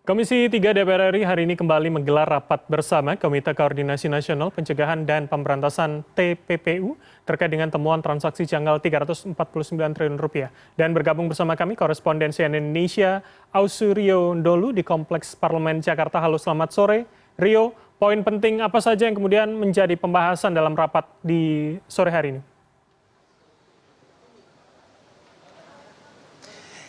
Komisi 3 DPR RI hari ini kembali menggelar rapat bersama Komite Koordinasi Nasional Pencegahan dan Pemberantasan TPPU terkait dengan temuan transaksi janggal Rp349 triliun. Dan bergabung bersama kami koresponden CNN Indonesia, Ausurio Ndolu di Kompleks Parlemen Jakarta. Halo, selamat sore. Rio, poin penting apa saja yang kemudian menjadi pembahasan dalam rapat di sore hari ini?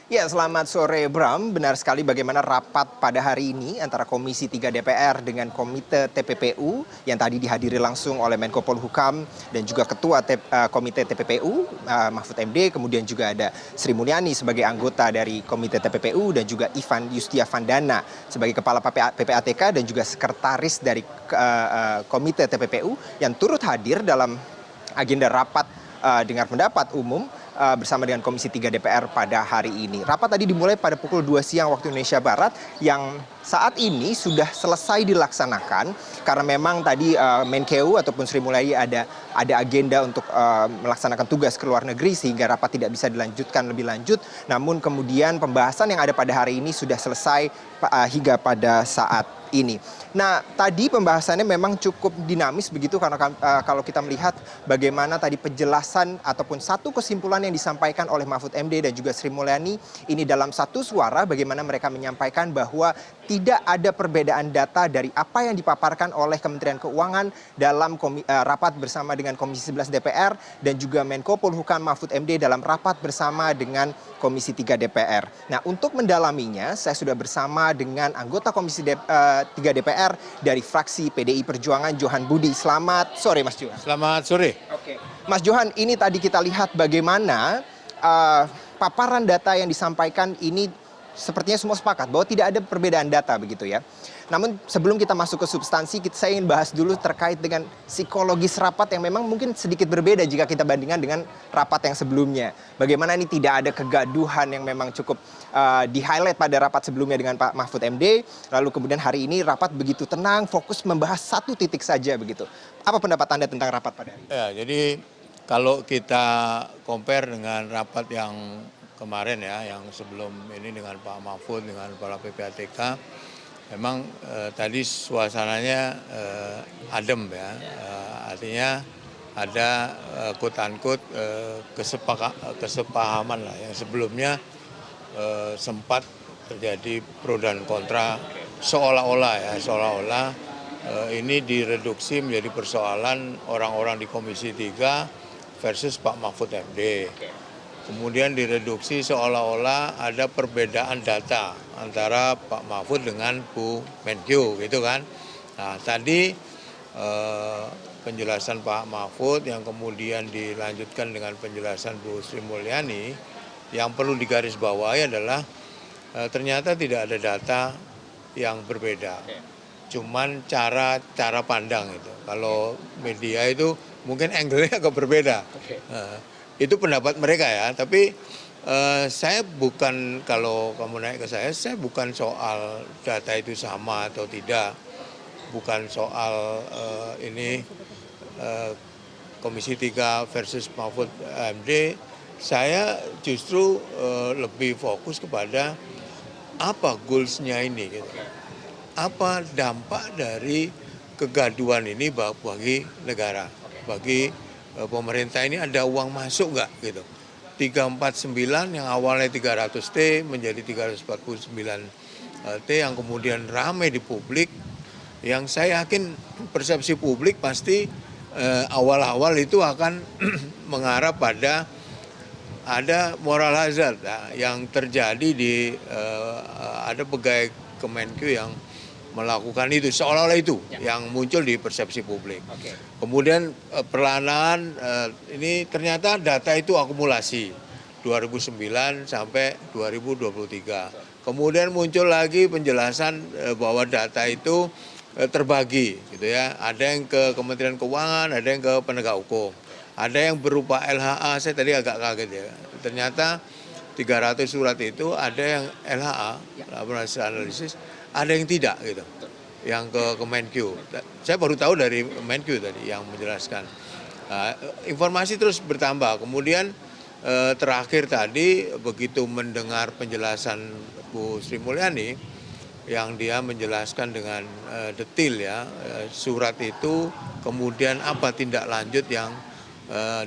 Ya, selamat sore Bram. Benar sekali bagaimana rapat pada hari ini antara Komisi 3 DPR dengan Komite TPPU yang tadi dihadiri langsung oleh Menko Polhukam dan juga Ketua Komite TPPU Mahfud MD, kemudian juga ada Sri Mulyani sebagai anggota dari Komite TPPU dan juga Ivan Yustiavandana sebagai Kepala PPATK dan juga Sekretaris dari Komite TPPU yang turut hadir dalam agenda rapat dengar pendapat umum bersama dengan Komisi 3 DPR pada hari ini. Rapat tadi dimulai pada pukul 2 siang waktu Indonesia Barat yang saat ini sudah selesai dilaksanakan karena memang tadi Menkeu ataupun Sri Mulyani ada agenda untuk melaksanakan tugas ke luar negeri sehingga rapat tidak bisa dilanjutkan lebih lanjut. Namun kemudian pembahasan yang ada pada hari ini sudah selesai hingga pada saat ini. Nah, tadi pembahasannya memang cukup dinamis begitu karena kalau kita melihat bagaimana tadi penjelasan ataupun satu kesimpulan yang disampaikan oleh Mahfud MD dan juga Sri Mulyani ini dalam satu suara bagaimana mereka menyampaikan bahwa tidak ada perbedaan data dari apa yang dipaparkan oleh Kementerian Keuangan dalam rapat bersama dengan Komisi 11 DPR dan juga Menko Polhukam Mahfud MD dalam rapat bersama dengan Komisi 3 DPR. Nah, untuk mendalaminya saya sudah bersama dengan anggota Komisi 3 DPR dari fraksi PDI Perjuangan Johan Budi. Selamat sore Mas Johan. Selamat sore. Oke. Mas Johan, ini tadi kita lihat bagaimana paparan data yang disampaikan ini sepertinya semua sepakat bahwa tidak ada perbedaan data begitu ya. Namun sebelum kita masuk ke substansi, saya ingin bahas dulu terkait dengan psikologis rapat yang memang mungkin sedikit berbeda jika kita bandingkan dengan rapat yang sebelumnya. Bagaimana ini tidak ada kegaduhan yang memang cukup di-highlight pada rapat sebelumnya dengan Pak Mahfud MD. Lalu kemudian hari ini rapat begitu tenang, fokus membahas satu titik saja begitu. Apa pendapat Anda tentang rapat pada hari ini? Ya, jadi kalau kita compare dengan rapat yang kemarin ya, yang sebelum ini dengan Pak Mahfud, dengan para PPATK, memang tadi suasananya adem ya, artinya ada quote-unquote kesepahaman lah yang sebelumnya sempat terjadi pro dan kontra seolah-olah ini direduksi menjadi persoalan orang-orang di Komisi 3 versus Pak Mahfud MD. Kemudian direduksi seolah-olah ada perbedaan data antara Pak Mahfud dengan Bu Menkeu gitu kan. Nah tadi penjelasan Pak Mahfud yang kemudian dilanjutkan dengan penjelasan Bu Sri Mulyani yang perlu digarisbawahi adalah ternyata tidak ada data yang berbeda. Cuman cara pandang itu. Kalau media itu mungkin angle-nya agak berbeda. Itu pendapat mereka ya, tapi saya bukan, kalau kamu naik ke saya bukan soal data itu sama atau tidak, bukan soal ini Komisi 3 versus Mahfud MD, saya justru lebih fokus kepada apa goals-nya ini, gitu. Apa dampak dari kegaduhan ini bagi negara, bagi pemerintah ini ada uang masuk nggak gitu. 349 yang awalnya 300T menjadi 349T yang kemudian ramai di publik, yang saya yakin persepsi publik pasti awal-awal itu akan mengarah pada ada moral hazard yang terjadi di ada pegawai Kemenkeu yang melakukan itu, seolah-olah itu yang muncul di persepsi publik. Kemudian perlahan ini ternyata data itu akumulasi 2009 sampai 2023. Kemudian muncul lagi penjelasan bahwa data itu terbagi gitu ya. Ada yang ke Kementerian Keuangan, ada yang ke penegak hukum. Ada yang berupa LHA, saya tadi agak kaget ya. Ternyata 300 surat itu ada yang LHA, laporan hasil analisis, ada yang tidak gitu, yang ke Menkeu. Saya baru tahu dari Menkeu tadi yang menjelaskan. Informasi terus bertambah. Kemudian terakhir tadi begitu mendengar penjelasan Bu Sri Mulyani, yang dia menjelaskan dengan detail ya surat itu, kemudian apa tindak lanjut yang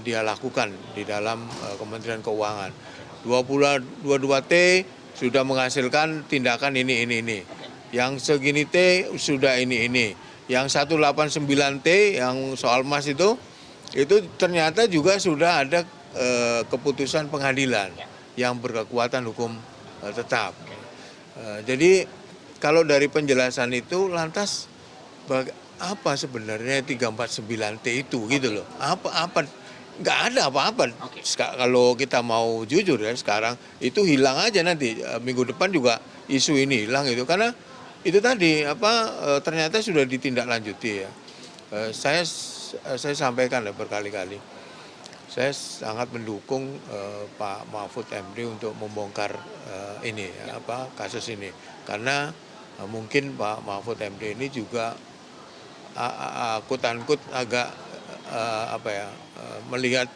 dia lakukan di dalam Kementerian Keuangan. 22T sudah menghasilkan tindakan ini. Yang segini T sudah ini. Yang 189T yang soal emas itu ternyata juga sudah ada keputusan pengadilan yang berkekuatan hukum tetap. Jadi kalau dari penjelasan itu lantas apa sebenarnya 349T itu gitu loh. Apa nggak ada apa-apa. Kalau kita mau jujur ya sekarang itu hilang aja nanti minggu depan juga isu ini hilang itu karena itu tadi ternyata sudah ditindaklanjuti ya. Saya sampaikan berkali-kali. Saya sangat mendukung Pak Mahfud MD untuk membongkar kasus ini karena mungkin Pak Mahfud MD ini juga kut-ankut agak melihat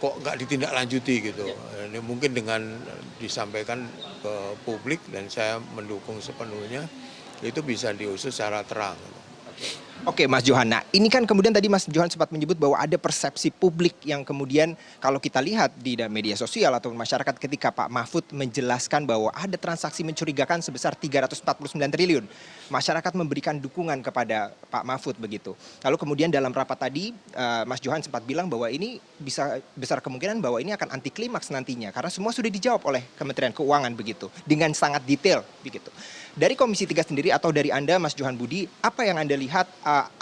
kok nggak ditindaklanjuti gitu. Ini mungkin dengan disampaikan ke publik dan saya mendukung sepenuhnya itu bisa diusut secara terang. Oke Mas Johan, nah ini kan kemudian tadi Mas Johan sempat menyebut bahwa ada persepsi publik yang kemudian kalau kita lihat di media sosial atau masyarakat ketika Pak Mahfud menjelaskan bahwa ada transaksi mencurigakan sebesar 349 triliun. Masyarakat memberikan dukungan kepada Pak Mahfud begitu. Lalu kemudian dalam rapat tadi Mas Johan sempat bilang bahwa ini bisa besar kemungkinan bahwa ini akan anti klimaks nantinya karena semua sudah dijawab oleh Kementerian Keuangan begitu dengan sangat detail begitu. Dari Komisi 3 sendiri atau dari Anda Mas Johan Budi, apa yang Anda lihat,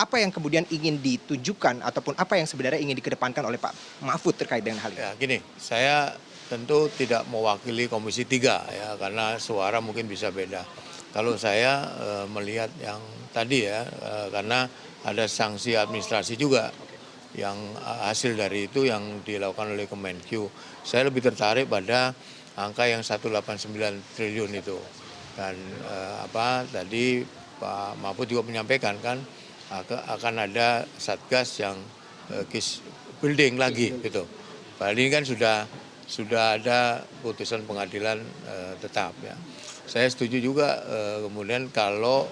apa yang kemudian ingin ditunjukkan ataupun apa yang sebenarnya ingin dikedepankan oleh Pak Mahfud terkait dengan hal ini? Ya gini, saya tentu tidak mewakili Komisi 3 ya karena suara mungkin bisa beda. Kalau saya melihat yang tadi ya, karena ada sanksi administrasi juga yang hasil dari itu yang dilakukan oleh Kemenkyu. Saya lebih tertarik pada angka yang 189 triliun itu. Dan tadi Pak Mahfud juga menyampaikan kan akan ada satgas yang case building lagi gitu. Padahal ini kan sudah ada putusan pengadilan tetap ya. Saya setuju juga kemudian kalau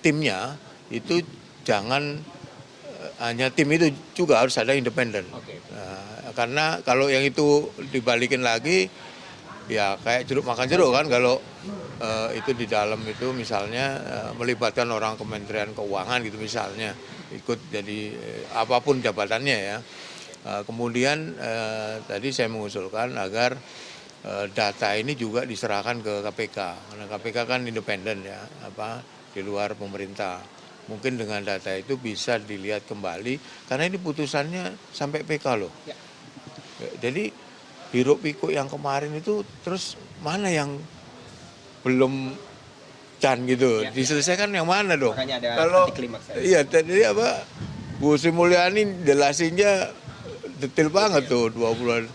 timnya itu jangan hanya tim itu juga harus ada independen. Karena kalau yang itu dibalikin lagi ya kayak jeruk makan jeruk kan kalau itu di dalam itu misalnya melibatkan orang Kementerian Keuangan gitu misalnya ikut jadi apapun jabatannya ya. Kemudian tadi saya mengusulkan agar data ini juga diserahkan ke KPK karena KPK kan independen ya di luar pemerintah. Mungkin dengan data itu bisa dilihat kembali karena ini putusannya sampai PK loh. Jadi hiruk pikuk yang kemarin itu terus mana yang belum gitu diselesaikan yang mana dong? Makanya ada kalau anti klimaks. Iya tadi Bu Sri Mulyani jelasinnya detail banget tuh 2 bulan.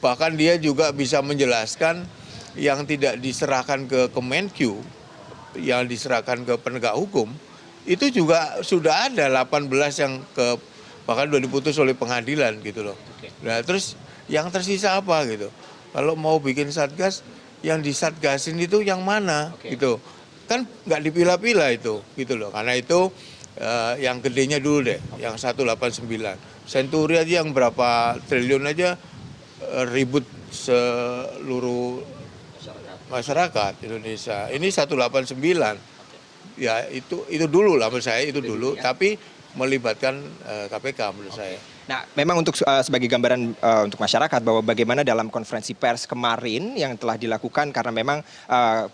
Bahkan dia juga bisa menjelaskan yang tidak diserahkan ke Kemenkyu, yang diserahkan ke penegak hukum itu juga sudah ada 18 yang bahkan sudah diputus oleh pengadilan gitu loh. Nah terus yang tersisa apa gitu? Kalau mau bikin satgas yang disatgasin itu yang mana gitu kan nggak dipilah-pilah itu gitu loh karena itu yang gedenya dulu deh yang 189 Senturi aja yang berapa triliun aja ribut seluruh masyarakat Indonesia ini 189 ya itu dulu lah menurut saya itu dulu tapi melibatkan KPK menurut saya. Nah, memang untuk sebagai gambaran untuk masyarakat bahwa bagaimana dalam konferensi pers kemarin yang telah dilakukan karena memang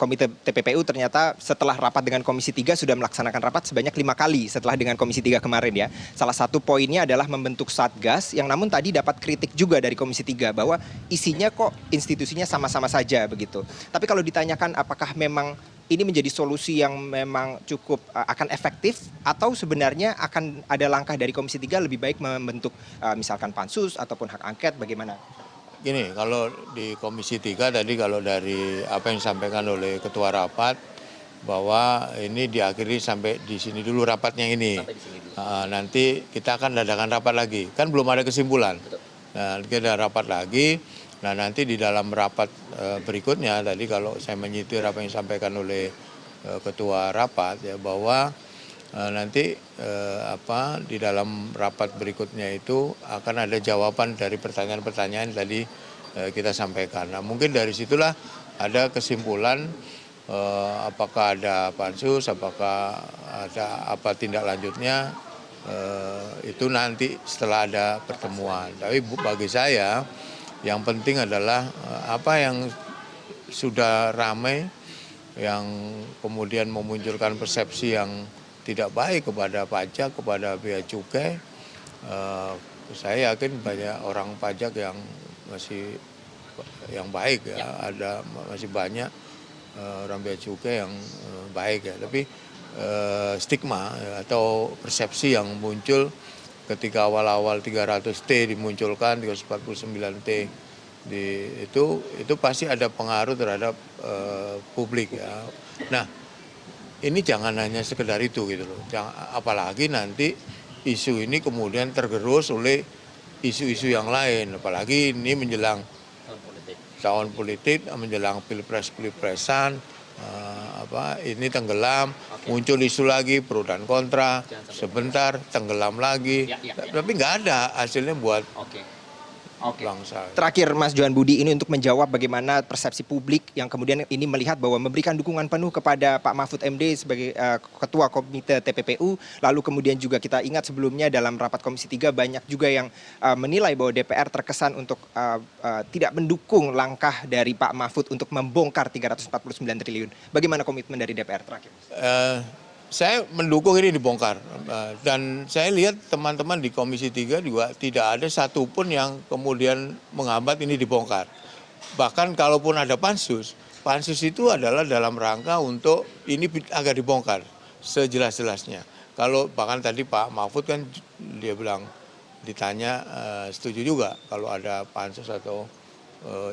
Komite TPPU ternyata setelah rapat dengan Komisi 3 sudah melaksanakan rapat sebanyak 5 kali setelah dengan Komisi 3 kemarin ya. Salah satu poinnya adalah membentuk satgas yang namun tadi dapat kritik juga dari Komisi 3 bahwa isinya kok institusinya sama-sama saja begitu. Tapi kalau ditanyakan apakah memang ini menjadi solusi yang memang cukup akan efektif atau sebenarnya akan ada langkah dari Komisi 3 lebih baik membentuk misalkan pansus ataupun hak angket bagaimana? Gini, kalau di Komisi 3 tadi kalau dari apa yang disampaikan oleh Ketua Rapat bahwa ini diakhiri sampai di sini dulu rapatnya ini. Nanti kita akan adakan rapat lagi, kan belum ada kesimpulan. Nah, kita rapat lagi. Nah nanti di dalam rapat berikutnya tadi kalau saya menyitir apa yang disampaikan oleh ketua rapat ya bahwa nanti di dalam rapat berikutnya itu akan ada jawaban dari pertanyaan-pertanyaan yang tadi kita sampaikan. Nah, mungkin dari situlah ada kesimpulan apakah ada pansus, apakah ada apa tindak lanjutnya, itu nanti setelah ada pertemuan. Tapi bagi saya yang penting adalah apa yang sudah ramai, yang kemudian memunculkan persepsi yang tidak baik kepada pajak, kepada bea cukai. Saya yakin banyak orang pajak yang masih yang baik ya, masih banyak orang bea cukai yang baik ya. Tapi stigma atau persepsi yang muncul ketika awal-awal 300T dimunculkan, 349T itu pasti ada pengaruh terhadap publik ya. Nah, ini jangan hanya sekedar itu gitu loh. Apalagi nanti isu ini kemudian tergerus oleh isu-isu yang lain. Apalagi ini menjelang tahun politik, menjelang pilpresan, ini tenggelam, muncul isu lagi pro dan kontra, sebentar tenggelam lagi, tapi nggak ada hasilnya buat bangsa. Terakhir Mas Johan Budi, ini untuk menjawab bagaimana persepsi publik yang kemudian ini melihat bahwa memberikan dukungan penuh kepada Pak Mahfud MD sebagai Ketua Komite TPPU, lalu kemudian juga kita ingat sebelumnya dalam rapat Komisi 3 banyak juga yang menilai bahwa DPR terkesan untuk tidak mendukung langkah dari Pak Mahfud untuk membongkar 349 triliun. Bagaimana komitmen dari DPR terakhir? Saya mendukung ini dibongkar, dan saya lihat teman-teman di Komisi 3 juga tidak ada satupun yang kemudian menghambat ini dibongkar. Bahkan kalaupun ada pansus itu adalah dalam rangka untuk ini agar dibongkar sejelas-jelasnya. Kalau bahkan tadi Pak Mahfud kan dia bilang, ditanya setuju juga kalau ada pansus atau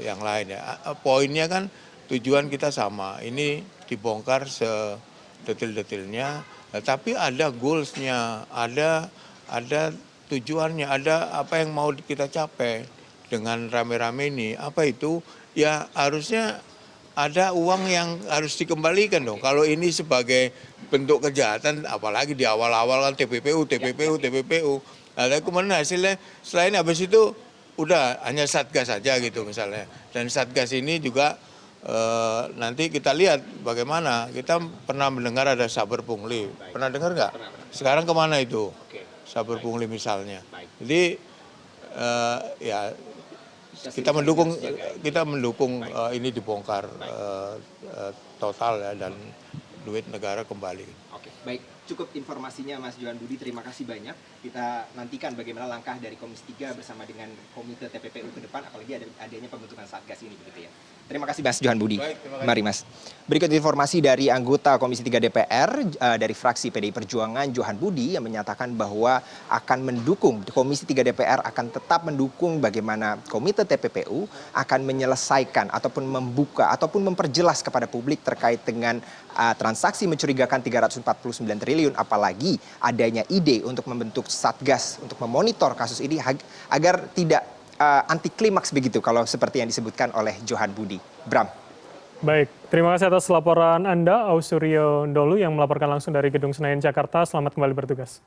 yang lain ya. Poinnya kan tujuan kita sama, ini dibongkar detil-detilnya, tapi ada goals-nya, ada tujuannya, ada apa yang mau kita capai dengan rame-rame ini. Apa itu? Ya harusnya ada uang yang harus dikembalikan dong. Kalau ini sebagai bentuk kejahatan, apalagi di awal-awal kan TPPU. Nah, kemudian hasilnya selain habis itu udah hanya Satgas saja gitu misalnya. Dan Satgas ini juga nanti kita lihat bagaimana. Kita pernah mendengar ada saber pungli, pernah dengar nggak? Sekarang kemana itu saber pungli misalnya? Jadi ya kita mendukung ini dibongkar total ya, dan duit negara kembali. Oke, baik. Cukup informasinya Mas Johan Budi, terima kasih banyak. Kita nantikan bagaimana langkah dari Komisi 3 bersama dengan Komite TPPU ke depan, apalagi adanya pembentukan Satgas ini begitu ya. Terima kasih Mas Johan Budi. Baik, terima kasih. Mari Mas. Berikut informasi dari anggota Komisi 3 DPR dari fraksi PDI Perjuangan Johan Budi yang menyatakan bahwa akan mendukung, Komisi 3 DPR akan tetap mendukung bagaimana Komite TPPU akan menyelesaikan ataupun membuka ataupun memperjelas kepada publik terkait dengan transaksi mencurigakan 349 triliun, apalagi adanya ide untuk membentuk Satgas untuk memonitor kasus ini agar tidak anti klimaks begitu kalau seperti yang disebutkan oleh Johan Budi. Bram. Baik, terima kasih atas laporan Anda, Ausuryo Ndolu yang melaporkan langsung dari Gedung Senayan, Jakarta. Selamat kembali bertugas.